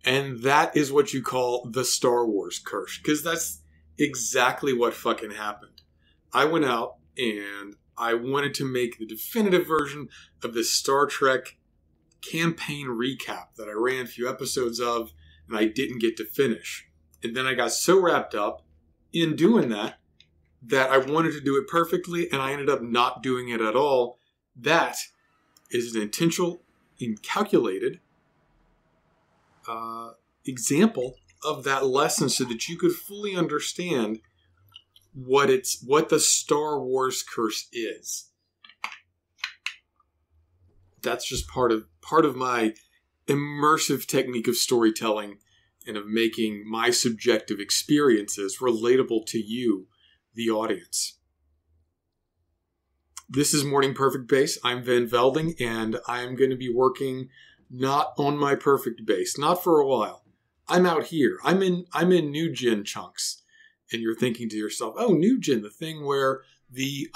And that is what you call the Star Wars curse. Because that's exactly what fucking happened. I went out and I wanted to make the definitive version of this Star Trek campaign recap that I ran a few episodes of and I didn't get to finish. And then I got so wrapped up in doing that I wanted to do it perfectly and I ended up not doing it at all. That is an intentional, incalculated example of that lesson so that you could fully understand what the Star Wars curse is. That's just part of my immersive technique of storytelling and of making my subjective experiences relatable to you, the audience. This is Morning Perfect Base. I'm Van Velding, and I'm going to be working not on my perfect base, not for a while. I'm out here. I'm in new gen chunks, and you're thinking to yourself, "Oh, new gen, the thing where the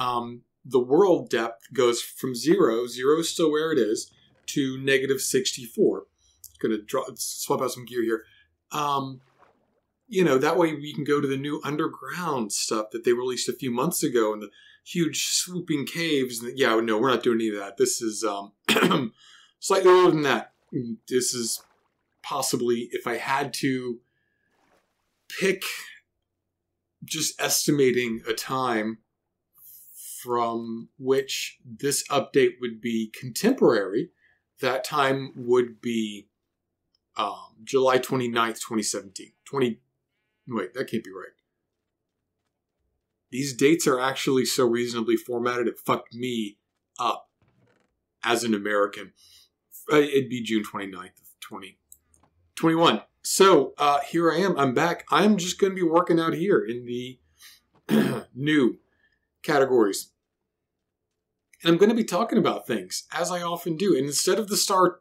world depth goes from zero is still where it is, to negative 64. Going to swap out some gear here. That way we can go to the new underground stuff that they released a few months ago and the huge swooping caves. And no, we're not doing any of that. This is slightly older than that. This is possibly, if I had to pick, just estimating a time from which this update would be contemporary, that time would be July 29th, 2017. Wait, that can't be right. These dates are actually so reasonably formatted, it fucked me up as an American. It'd be June 29th of 2021. So here I am. I'm back. I'm just going to be working out here in the new categories. And I'm going to be talking about things, as I often do. And instead of the Star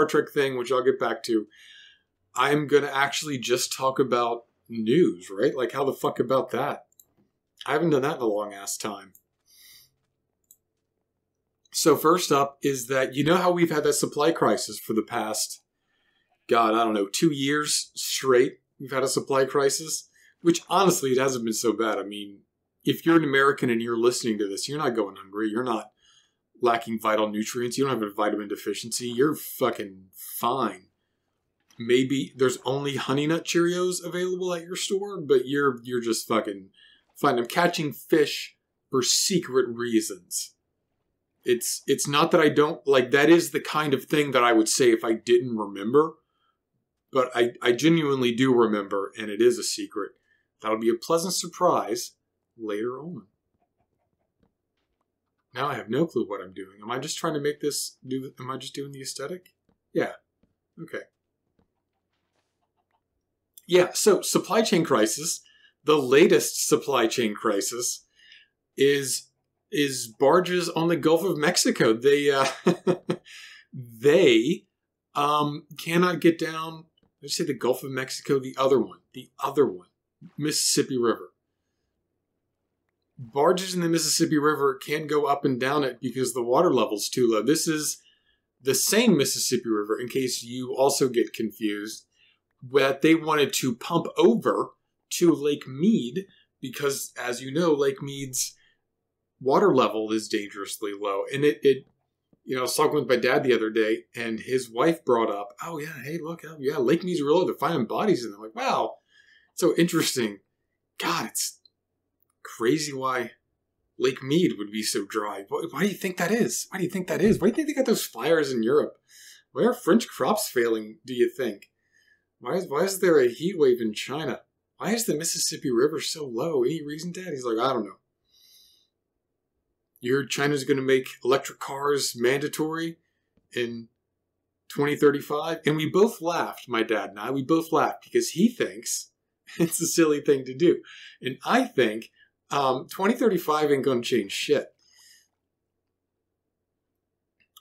Trek thing, which I'll get back to, I'm going to actually just talk about news, right? Like, how the fuck about that? I haven't done that in a long-ass time. So first up is that, you know how we've had that supply crisis for the past, 2 years straight? We've had a supply crisis, which honestly, it hasn't been so bad. I mean, if you're an American and you're listening to this, you're not going hungry. You're not lacking vital nutrients. You don't have a vitamin deficiency. You're fucking fine. Maybe there's only Honey Nut Cheerios available at your store, but you're just fucking fine. I'm catching fish for secret reasons. It's not that I don't, like, that is the kind of thing that I would say if I didn't remember, but I genuinely do remember, and it is a secret. That'll be a pleasant surprise later on. Now I have no clue what I'm doing. Am I just trying to make this am I just doing the aesthetic? Yeah. Okay. Yeah, so supply chain crisis, the latest supply chain crisis is barges on the Gulf of Mexico. They cannot get down, let's say the Gulf of Mexico, the other one, Mississippi River. Barges in the Mississippi River can't go up and down it because the water level's too low. This is the same Mississippi River, in case you also get confused, that they wanted to pump over to Lake Mead because, as you know, Lake Mead's water level is dangerously low. And I was talking with my dad the other day, and his wife brought up, oh yeah, hey, look, Lake Mead's real low. They're finding bodies in there. I'm like, wow, so interesting. God, it's crazy why Lake Mead would be so dry. Why do you think that is? Why do you think they got those fires in Europe? Why are French crops failing, do you think? Why is there a heat wave in China? Why is the Mississippi River so low? Any reason, Dad? He's like, I don't know. China's going to make electric cars mandatory in 2035? And we both laughed, my dad and I. We both laughed because he thinks it's a silly thing to do. And I think 2035 ain't going to change shit.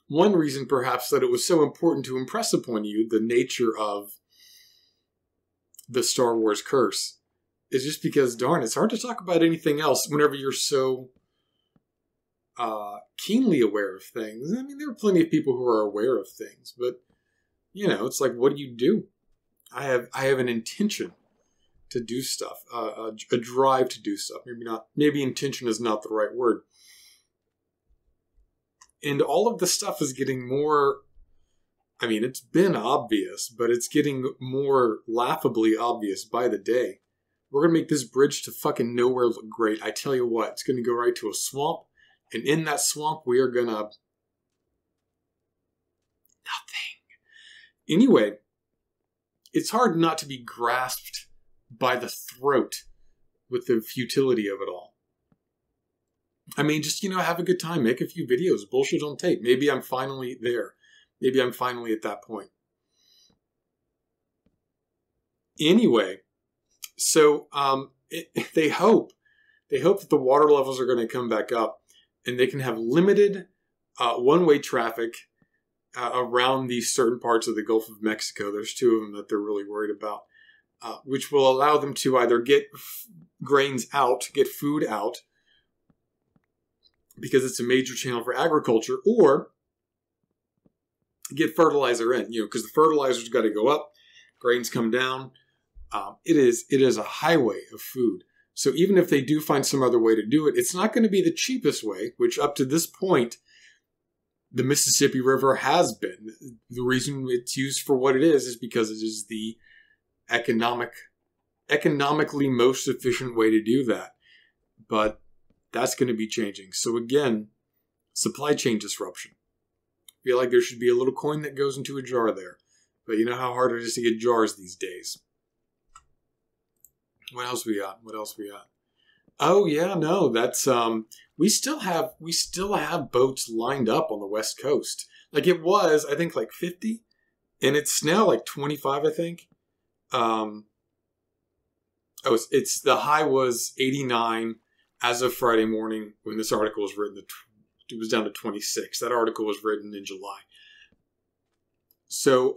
One reason, perhaps, that it was so important to impress upon you the nature of the Star Wars curse is just because, darn, it's hard to talk about anything else whenever you're so keenly aware of things. I mean, there are plenty of people who are aware of things, but, it's like, what do you do? I have an intention to do stuff, a drive to do stuff. Maybe intention is not the right word. And all of the stuff is getting more, I mean, it's been obvious, but it's getting more laughably obvious by the day. We're going to make this bridge to fucking nowhere look great. I tell you what, it's going to go right to a swamp. And in that swamp, we are going to... nothing. Anyway, it's hard not to be grasped by the throat with the futility of it all. I mean, just, have a good time. Make a few videos. Bullshit on tape. Maybe I'm finally there. Maybe I'm finally at that point. Anyway, so they hope that the water levels are going to come back up and they can have limited one-way traffic around these certain parts of the Gulf of Mexico. There's two of them that they're really worried about, which will allow them to either get grains out, get food out, because it's a major channel for agriculture, or get fertilizer in, because the fertilizer's got to go up, grains come down. It is a highway of food. So even if they do find some other way to do it, it's not going to be the cheapest way, which up to this point, the Mississippi River has been. The reason it's used for what it is because it is the economically most efficient way to do that. But that's going to be changing. So again, supply chain disruption. I feel like there should be a little coin that goes into a jar there. But you know how hard it is to get jars these days. What else we got? Oh yeah, no, that's we still have boats lined up on the West Coast. Like it was, I think, like 50, and it's now like 25, I think. It's the high was 89 as of Friday morning when this article was written. It was down to 26. That article was written in July. So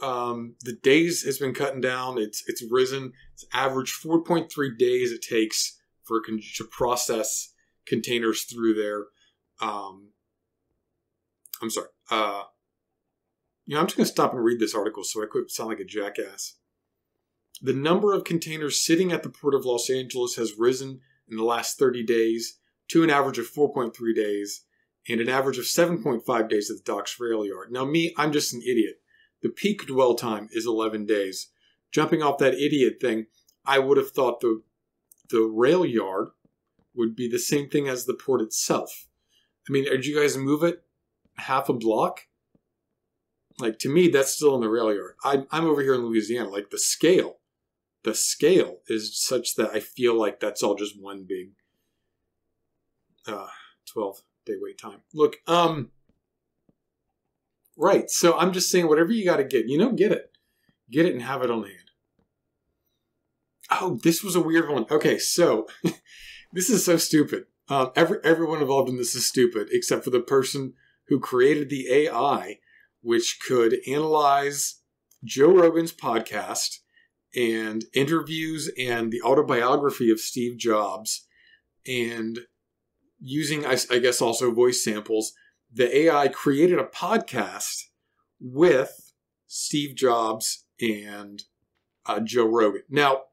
the days has been cutting down. It's risen. It's average 4.3 days it takes to process containers through there. I'm sorry. I'm just going to stop and read this article so I quit sound like a jackass. The number of containers sitting at the Port of Los Angeles has risen in the last 30 days to an average of 4.3 days and an average of 7.5 days at the docks rail yard. Now I'm just an idiot. The peak dwell time is 11 days. Jumping off that idiot thing, I would have thought the rail yard would be the same thing as the port itself. I mean, did you guys move it half a block? Like, to me, that's still in the rail yard. I'm over here in Louisiana. Like, the scale is such that I feel like that's all just one big 12-day wait time. Look, right. So I'm just saying, whatever you got to get, get it. Get it and have it on hand. Oh, this was a weird one. Okay, so this is so stupid. Everyone involved in this is stupid, except for the person who created the AI, which could analyze Joe Rogan's podcast and interviews and the autobiography of Steve Jobs, and using, I guess, also voice samples. The AI created a podcast with Steve Jobs and Joe Rogan. Now,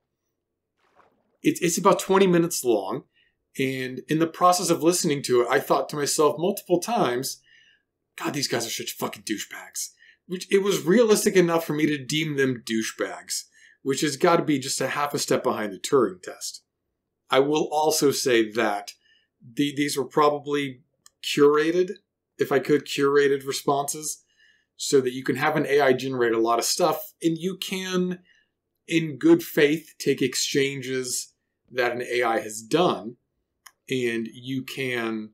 it's about 20 minutes long, and in the process of listening to it, I thought to myself multiple times, God, these guys are such fucking douchebags. Which it was realistic enough for me to deem them douchebags, which has got to be just a half a step behind the Turing test. I will also say that these were probably curated, if I could, curated responses, so that you can have an AI generate a lot of stuff, and you can, in good faith, take exchanges that an AI has done, and you can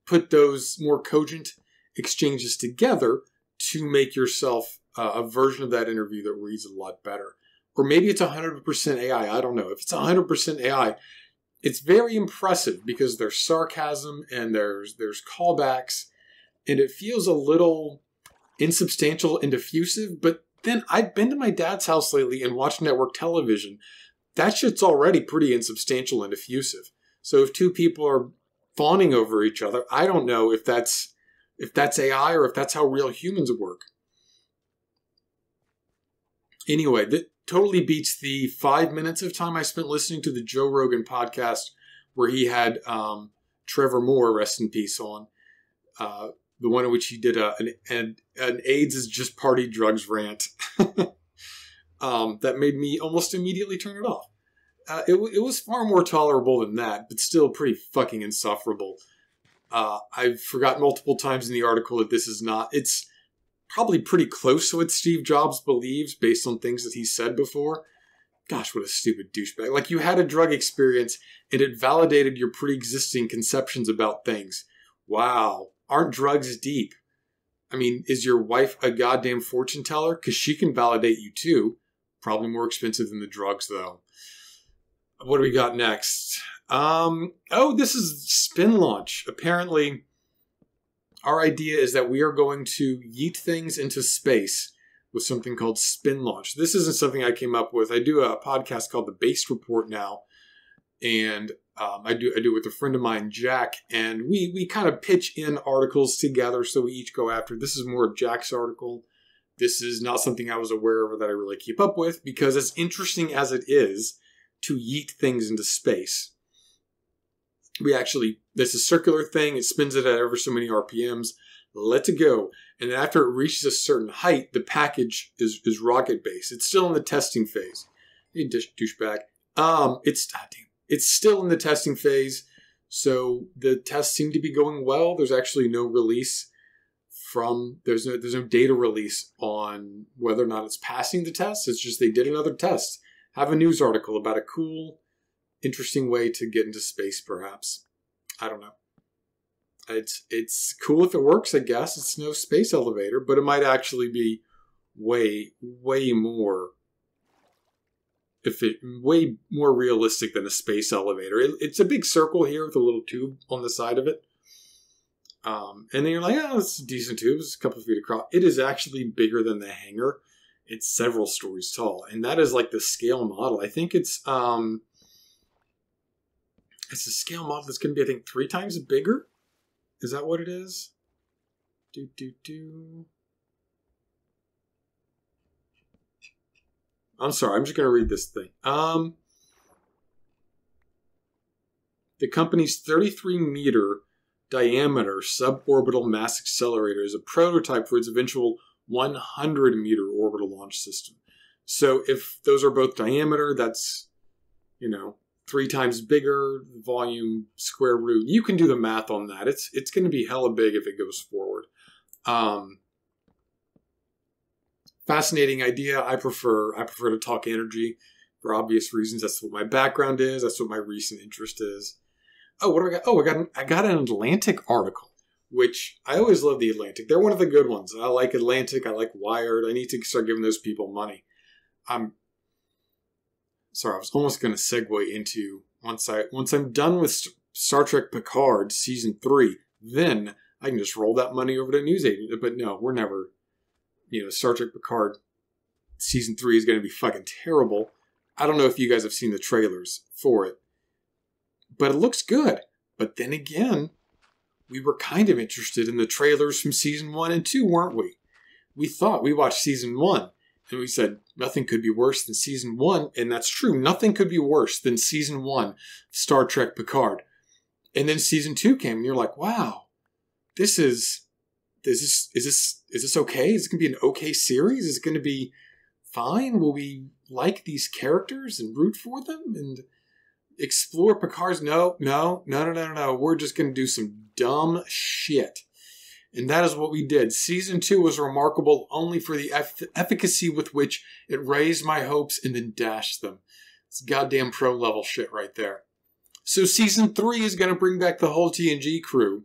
put those more cogent exchanges together to make yourself a version of that interview that reads a lot better. Or maybe it's 100% AI. I don't know. If it's 100% AI, it's very impressive because there's sarcasm and there's callbacks, and it feels a little insubstantial and diffusive. But then I've been to my dad's house lately and watched network television. That shit's already pretty insubstantial and diffusive. So if two people are fawning over each other, I don't know if that's AI or if that's how real humans work. Anyway, that totally beats the 5 minutes of time I spent listening to the Joe Rogan podcast where he had Trevor Moore, rest in peace, on. The one in which he did an AIDS is just party drugs rant. That made me almost immediately turn it off. It was far more tolerable than that, but still pretty fucking insufferable. I've forgotten multiple times in the article that this is not... It's probably pretty close to what Steve Jobs believes based on things that he said before. Gosh, what a stupid douchebag. Like, you had a drug experience and it validated your pre-existing conceptions about things. Wow. Aren't drugs deep? I mean, is your wife a goddamn fortune teller? Because she can validate you too. Probably more expensive than the drugs, though. What do we got next? This is SpinLaunch. Apparently, our idea is that we are going to yeet things into space with something called SpinLaunch. This isn't something I came up with. I do a podcast called The Base Report now, and I do it with a friend of mine, Jack, and we kind of pitch in articles together, so we each go after. This is more of Jack's article. This is not something I was aware of or that I really keep up with, because as interesting as it is to yeet things into space, this is a circular thing. It spins it at ever so many RPMs. Lets it go. And after it reaches a certain height, the package is rocket-based. It's still in the testing phase. Hey, douchebag. It's still in the testing phase. So the tests seem to be going well. There's actually no release there's no data release on whether or not it's passing the test. It's just they did another test. Have a news article about a cool, interesting way to get into space, perhaps. I don't know. It's cool if it works, I guess. It's no space elevator, but it might actually be way more realistic than a space elevator. It's a big circle here with a little tube on the side of it. And then you're like, oh, it's a decent tube. It's a couple of feet across. It is actually bigger than the hangar. It's several stories tall. And that is like the scale model. I think it's a scale model that's going to be, I think, 3 times bigger. Is that what it is? I'm sorry. I'm just going to read this thing. The company's 33-meter diameter suborbital mass accelerator is a prototype for its eventual 100-meter orbital launch system. So if those are both diameter, that's, 3 times bigger, volume, square root. You can do the math on that. It's going to be hella big if it goes forward. Fascinating idea. I prefer to talk energy for obvious reasons. That's what my background is. That's what my recent interest is. Oh, what do I got? Oh, I got an Atlantic article, which I always love the Atlantic. They're one of the good ones. I like Atlantic. I like Wired. I need to start giving those people money. Sorry, I was almost going to segue into once I'm done with Star Trek Picard season 3, then I can just roll that money over to news agent. But no, we're never. Star Trek Picard season 3 is going to be fucking terrible. I don't know if you guys have seen the trailers for it, but it looks good. But then again, we were kind of interested in the trailers from season 1 and 2, weren't we? We watched season 1. And we said, nothing could be worse than season 1. And that's true. Nothing could be worse than season 1 Star Trek Picard. And then season 2 came and you're like, wow, is this okay? Is it going to be an okay series? Is it going to be fine? Will we like these characters and root for them and explore Picard's? No. We're just going to do some dumb shit. And that is what we did. Season 2 was remarkable only for the efficacy with which it raised my hopes and then dashed them. It's goddamn pro level shit right there. So season 3 is going to bring back the whole TNG crew.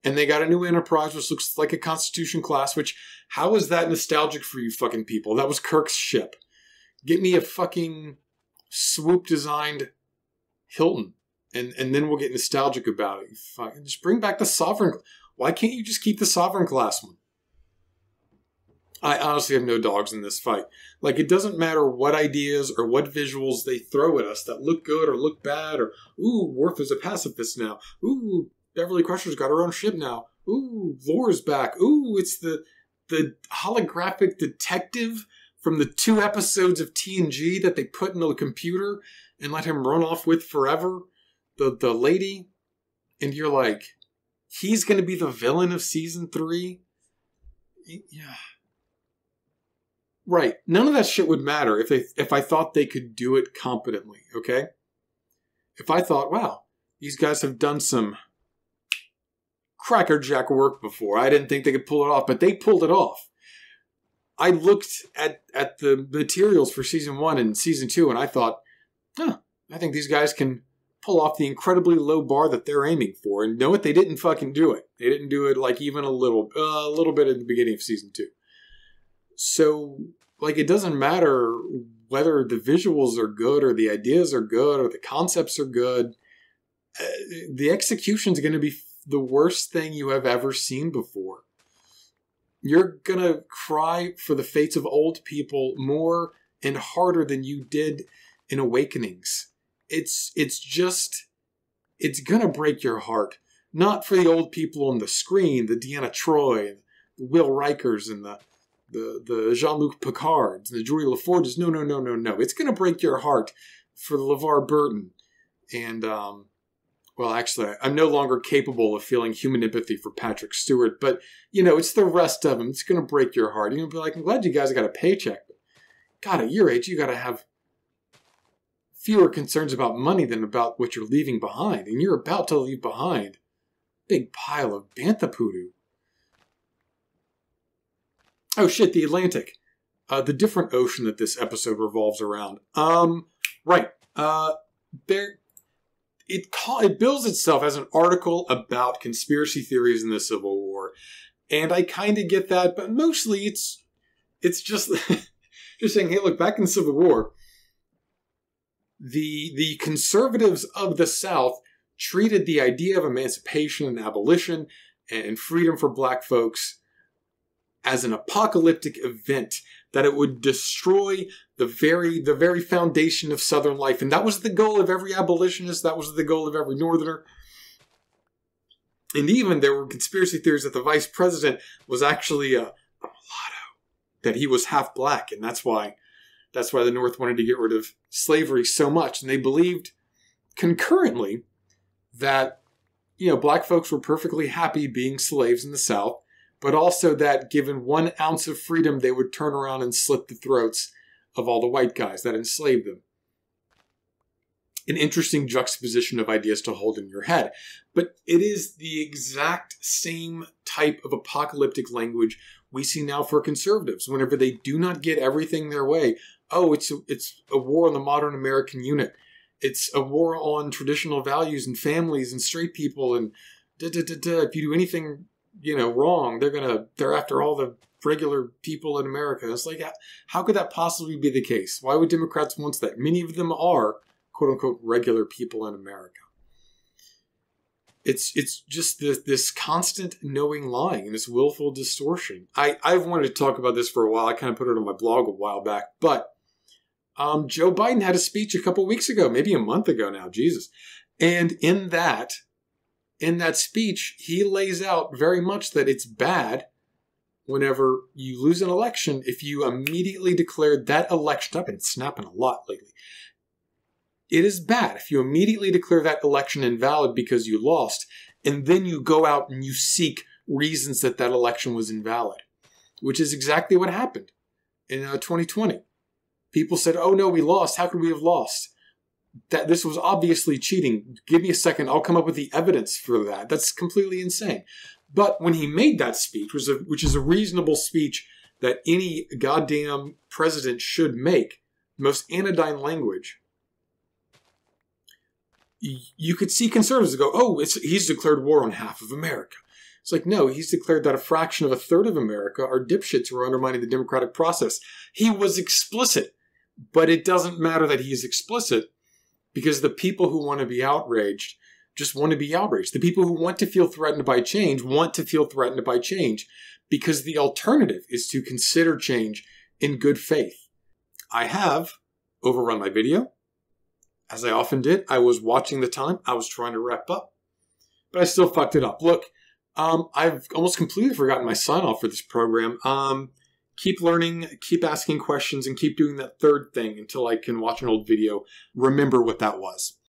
And they got a new Enterprise, which looks like a Constitution class, which, how is that nostalgic for you fucking people? That was Kirk's ship. Get me a fucking swoop-designed Hilton. And then we'll get nostalgic about it. Just bring back the Sovereign. Why can't you just keep the Sovereign class one? I honestly have no dogs in this fight. Like, it doesn't matter what ideas or what visuals they throw at us that look good or look bad, or, ooh, Worf is a pacifist now. Ooh, Beverly Crusher's got her own ship now. Ooh, Lore's back. Ooh, it's the holographic detective from the 2 episodes of TNG that they put into the computer and let him run off with forever, the lady, and you're like, he's going to be the villain of season 3? Yeah. Right. None of that shit would matter if I thought they could do it competently, okay? If I thought, wow, these guys have done some crackerjack work before. I didn't think they could pull it off, but they pulled it off. I looked at the materials for season 1 and season 2, and I thought, I think these guys can pull off the incredibly low bar that they're aiming for. And know what? They didn't fucking do it. They didn't do it like even a little bit at the beginning of season 2. So, like, it doesn't matter whether the visuals are good or the ideas are good or the concepts are good. The execution's going to be the worst thing you have ever seen before. You're going to cry for the fates of old people more and harder than you did in Awakenings. It's going to break your heart. Not for the old people on the screen, the Deanna Troi, and the Will Rikers, and the Jean-Luc Picards, and the Julie LaForges. No. It's going to break your heart for the LeVar Burton. And, well, actually, I'm no longer capable of feeling human empathy for Patrick Stewart, but, it's the rest of them. It's going to break your heart. You're going to be like, I'm glad you guys got a paycheck. But God, at your age, you got to have fewer concerns about money than about what you're leaving behind. And you're about to leave behind a big pile of bantha poodoo. Oh shit, the Atlantic. The different ocean that this episode revolves around. Right. It bills itself as an article about conspiracy theories in the Civil War. And I kind of get that, but mostly it's just just saying, hey, look, back in the Civil War, the conservatives of the South treated the idea of emancipation and abolition and freedom for black folks as an apocalyptic event, that it would destroy the very foundation of Southern life. And that was the goal of every abolitionist. That was the goal of every Northerner. And even there were conspiracy theories that the vice president was actually a mulatto, that he was half black. And that's why the North wanted to get rid of slavery so much. And they believed concurrently that, black folks were perfectly happy being slaves in the South, but also that given 1 ounce of freedom, they would turn around and slit the throats of all the white guys that enslaved them. An interesting juxtaposition of ideas to hold in your head. But it is the exact same type of apocalyptic language we see now for conservatives. Whenever they do not get everything their way, it's a war on the modern American unit. It's a war on traditional values and families and straight people, and if you do anything wrong, they're after all the regular people in America. It's like, how could that possibly be the case? Why would Democrats want that? Many of them are, quote unquote, regular people in America. It's just this constant knowing lying and this willful distortion. I've wanted to talk about this for a while. I kind of put it on my blog a while back, but Joe Biden had a speech a couple weeks ago, maybe a month ago now, Jesus. And in that speech, he lays out very much that it's bad whenever you lose an election if you immediately declare that election, I've been snapping a lot lately. It is bad if you immediately declare that election invalid because you lost, and then you go out and you seek reasons that election was invalid, which is exactly what happened in 2020. People said, oh no, we lost. How could we have lost? That this was obviously cheating. Give me a second. I'll come up with the evidence for that. That's completely insane. But when he made that speech, which is a reasonable speech that any goddamn president should make, most anodyne language, you could see conservatives go, oh, he's declared war on half of America. It's like, no, he's declared that a fraction of a third of America are dipshits who are undermining the democratic process. He was explicit, but it doesn't matter that he's explicit, because the people who want to be outraged just want to be outraged. The people who want to feel threatened by change want to feel threatened by change, because the alternative is to consider change in good faith. I have overrun my video, as I often did. I was watching the time. I was trying to wrap up, but I still fucked it up. Look, I've almost completely forgotten my sign-off for this program. keep learning, keep asking questions, and keep doing that third thing until I can watch an old video, remember what that was.